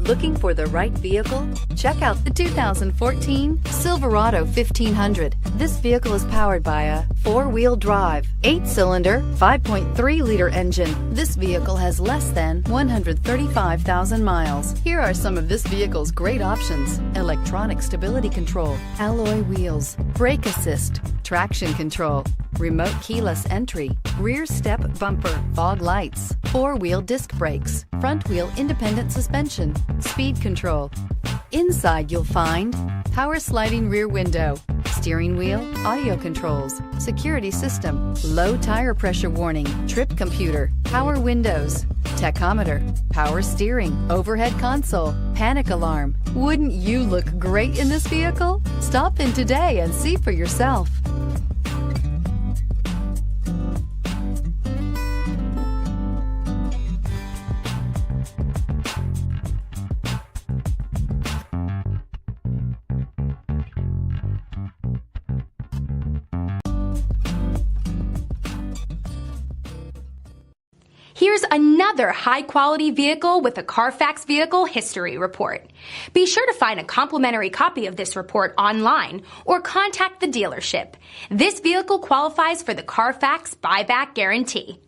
Looking for the right vehicle? Check out the 2014 Silverado 1500. This vehicle is powered by a 4-wheel drive, 8-cylinder, 5.3-liter engine. This vehicle has less than 135,000 miles. Here are some of this vehicle's great options: electronic stability control, alloy wheels, brake assist, traction control, remote keyless entry, rear step bumper, fog lights, 4-wheel disc brakes, front wheel independent suspension, speed control. Inside you'll find power sliding rear window, steering wheel audio controls, security system, low tire pressure warning, trip computer, power windows, tachometer, power steering, overhead console, panic alarm. Wouldn't you look great in this vehicle? Stop in today and see for yourself. Here's another high-quality vehicle with a Carfax Vehicle History Report. Be sure to find a complimentary copy of this report online or contact the dealership. This vehicle qualifies for the Carfax Buyback Guarantee.